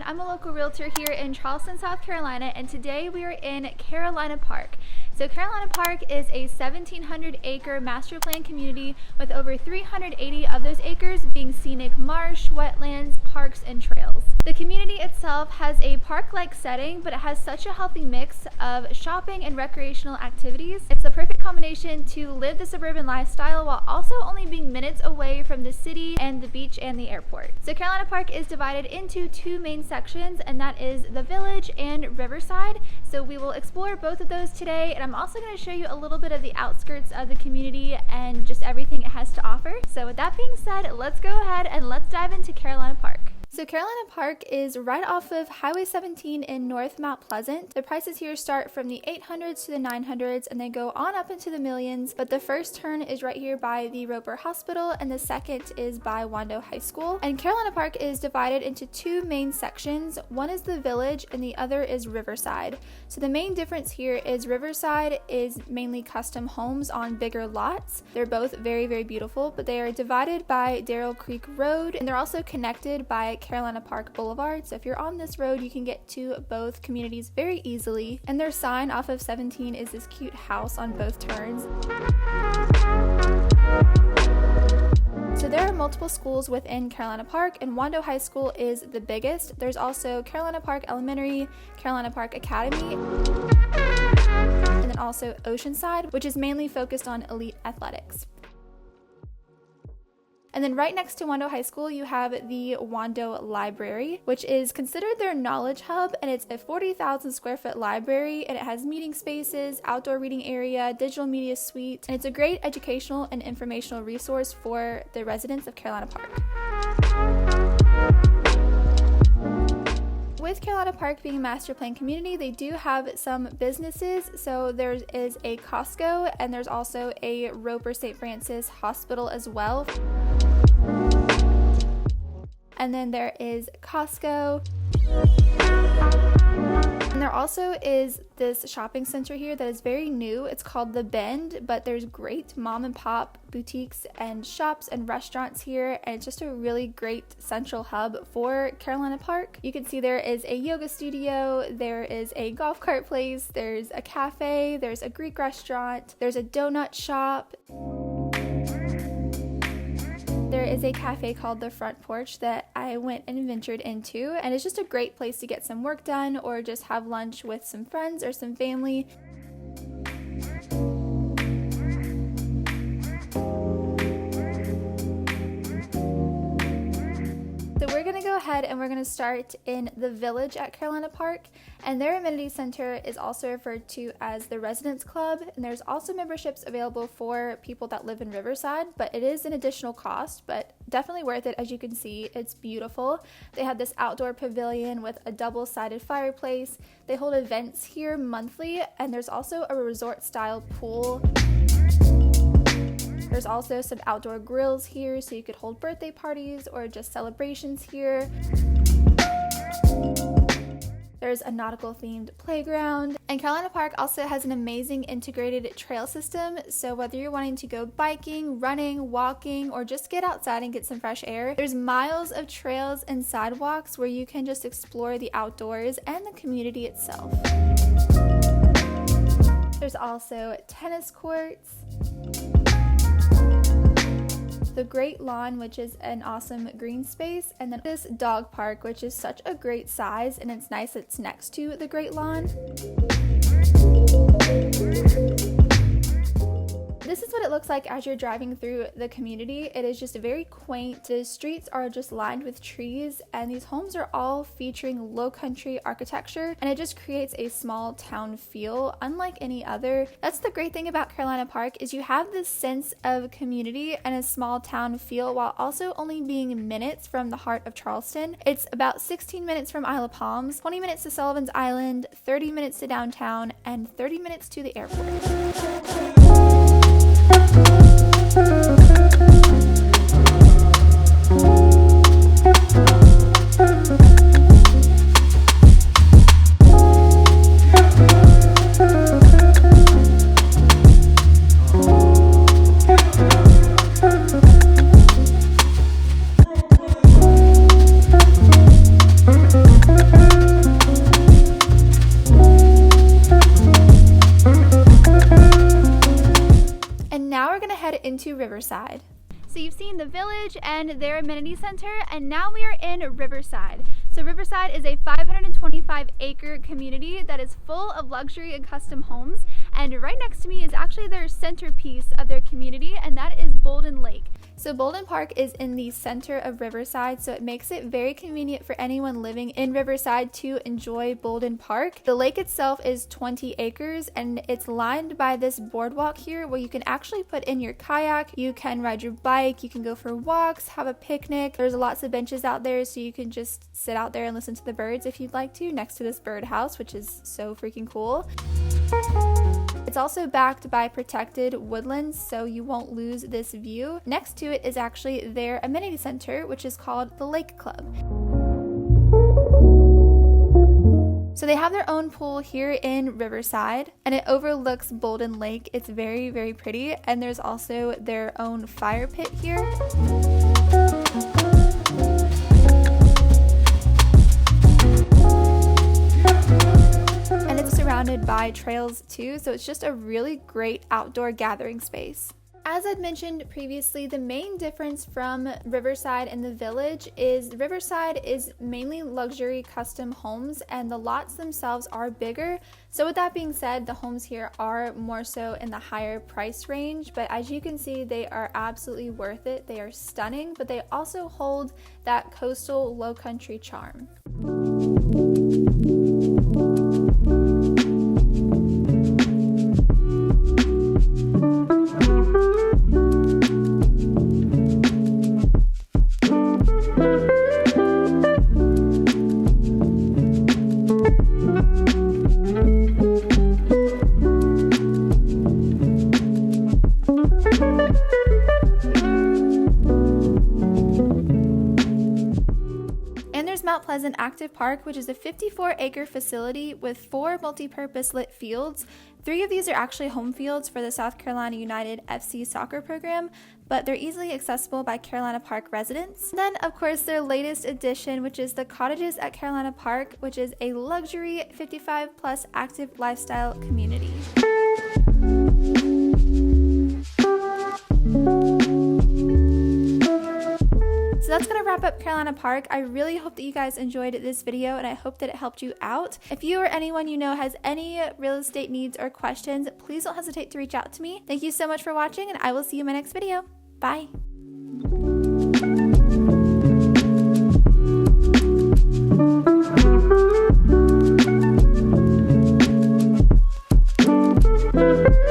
I'm a local realtor here in Charleston, South Carolina, and today we are in Carolina Park. So Carolina Park is a 1,700-acre master plan community with over 380 of those acres being scenic marsh, wetlands, parks, and trails. The community itself has a park-like setting, but it has such a healthy mix of shopping and recreational activities. It's the perfect combination to live the suburban lifestyle while also only being minutes away from the city and the beach and the airport. So Carolina Park is divided into two main sections, and that is the Village and Riverside. So we will explore both of those today, and I'm also going to show you a little bit of the outskirts of the community and just everything it has to offer. So with that being said, let's go ahead and let's dive into Carolina Park. So Carolina Park is right off of Highway 17 in North Mount Pleasant. The prices here start from the 800s to the 900s and they go on up into the millions, but the first turn is right here by the Roper Hospital and the second is by Wando High School. And Carolina Park is divided into two main sections. One is the Village and the other is Riverside. So the main difference here is Riverside is mainly custom homes on bigger lots. They're both very, very beautiful, but they are divided by Darrell Creek Road and they're also connected by Carolina Park Boulevard. So if you're on this road, you can get to both communities very easily. And their sign off of 17 is this cute house on both turns. So there are multiple schools within Carolina Park, and Wando High School is the biggest. There's also Carolina Park Elementary, Carolina Park Academy, and then also Oceanside, which is mainly focused on elite athletics. And then right next to Wando High School, you have the Wando Library, which is considered their knowledge hub, and it's a 40,000 square foot library, and it has meeting spaces, outdoor reading area, digital media suite, and it's a great educational and informational resource for the residents of Carolina Park. With Carolina Park being a master plan community, they do have some businesses. So there is a Costco and there's also a Roper St. Francis Hospital as well. And then there is Costco. And there also is this shopping center here that is very new. It's called The Bend, but there's great mom and pop boutiques and shops and restaurants here, and it's just a really great central hub for Carolina Park. You can see there is a yoga studio, there is a golf cart place, there's a cafe, there's a Greek restaurant, there's a donut shop. There is a cafe called The Front Porch that I went and ventured into, and it's just a great place to get some work done or just have lunch with some friends or some family. So we're going to go ahead and we're going to start in the Village at Carolina Park, and their amenity center is also referred to as the Residence Club, and there's also memberships available for people that live in Riverside, but it is an additional cost, but definitely worth it. As you can see, it's beautiful. They have this outdoor pavilion with a double-sided fireplace. They hold events here monthly, and there's also a resort-style pool. There's also some outdoor grills here, so you could hold birthday parties or just celebrations here. There's a nautical themed playground. And Carolina Park also has an amazing integrated trail system. So whether you're wanting to go biking, running, walking, or just get outside and get some fresh air, there's miles of trails and sidewalks where you can just explore the outdoors and the community itself. There's also tennis courts, the Great Lawn, which is an awesome green space, and then this dog park, which is such a great size, and it's nice it's next to the Great Lawn. This is what it looks like as you're driving through the community. It is just very quaint. The streets are just lined with trees, and these homes are all featuring low country architecture, and it just creates a small town feel unlike any other. That's the great thing about Carolina Park, is you have this sense of community and a small town feel while also only being minutes from the heart of Charleston. It's about 16 minutes from Isle of Palms, 20 minutes to Sullivan's Island, 30 minutes to downtown, and 30 minutes to the airport. Riverside. So you've seen the village and their amenity center, and now we are in Riverside. So Riverside is a 525-acre community that is full of luxury and custom homes, and right next to me is actually their centerpiece of their community, and that is Bolden Lake. So Bolden Park is in the center of Riverside, so it makes it very convenient for anyone living in Riverside to enjoy Bolden Park. The lake itself is 20 acres, and it's lined by this boardwalk here where you can actually put in your kayak, you can ride your bike, you can go for walks, have a picnic. There's lots of benches out there, so you can just sit out there and listen to the birds if you'd like to, next to this birdhouse, which is so freaking cool. It's also backed by protected woodlands, so you won't lose this view. Next to it is actually their amenity center, which is called the Lake Club. So they have their own pool here in Riverside, and it overlooks Bolden Lake. It's very, very pretty, and there's also their own fire pit here. Surrounded by trails too, so it's just a really great outdoor gathering space. As I'd mentioned previously, the main difference from Riverside and the village is Riverside is mainly luxury custom homes, and the lots themselves are bigger. So with that being said, the homes here are more so in the higher price range, but as you can see, they are absolutely worth it. They are stunning, but they also hold that coastal low country charm. Pleasant Active Park, which is a 54-acre facility with 4 multi-purpose lit fields. 3 of these are actually home fields for the South Carolina United FC soccer program, but they're easily accessible by Carolina Park residents. And then, of course, their latest addition, which is the Cottages at Carolina Park, which is a luxury 55-plus active lifestyle community. So that's going to wrap up Carolina Park. I really hope that you guys enjoyed this video, and I hope that it helped you out. If you or anyone you know has any real estate needs or questions, please don't hesitate to reach out to me. Thank you so much for watching, and I will see you in my next video. Bye.